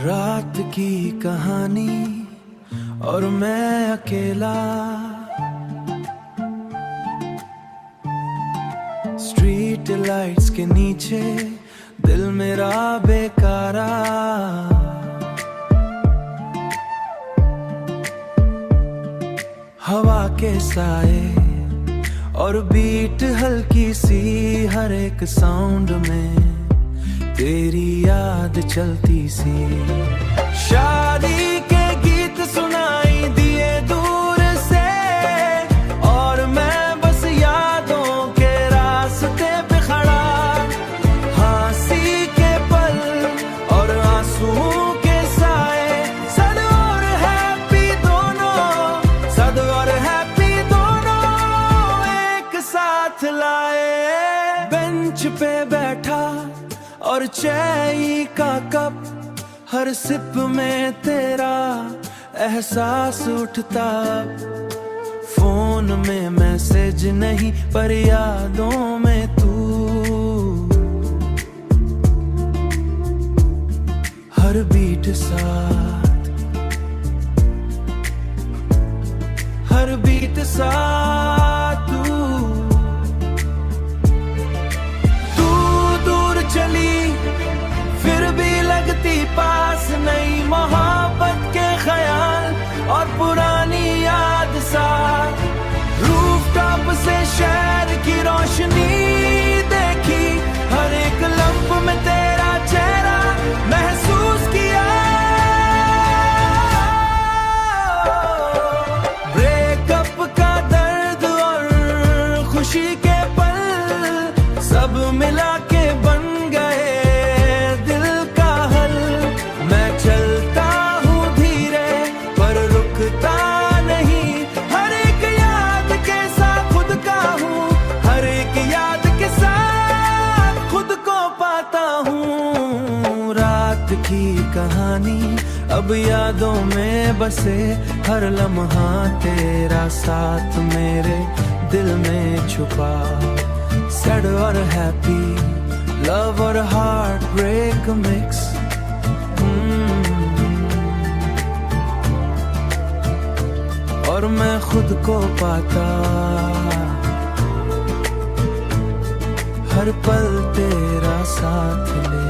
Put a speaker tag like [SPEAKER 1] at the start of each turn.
[SPEAKER 1] रात की कहानी और मैं अकेला, स्ट्रीट लाइट्स के नीचे दिल मेरा बेकारा। हवा के साए और बीट हल्की सी, हर एक साउंड में तेरी याद चलती सी। शादी के गीत सुनाई दिए दूर से, और मैं बस यादों के रास्ते पे खड़ा। हंसी के पल और आंसुओं के साए, सद और हैप्पी दोनों, सद और हैप्पी दोनों एक साथ लाए। बेंच पे बैठा और चाय का कप, हर सिप में तेरा एहसास उठता। फोन में मैसेज नहीं पर यादों में तू, हर बीट साथ, हर बीट साथ तू दूर चली फिर भी लगती पास। नई मोहब्बत के ख्याल और पुरानी याद साथ, रूफटॉप से शहर की रोशनी देखी, हर एक लम्ब में तेरा चेहरा महसूस किया। ब्रेकअप का दर्द और खुशी के पल सब मिला के बन की कहानी। अब यादों में बसे हर लम्हा तेरा साथ मेरे दिल में छुपा। सैड और हैप्पी, लव और हार्ट ब्रेक मिक्स। और मैं खुद को पाता, हर पल तेरा साथ ले।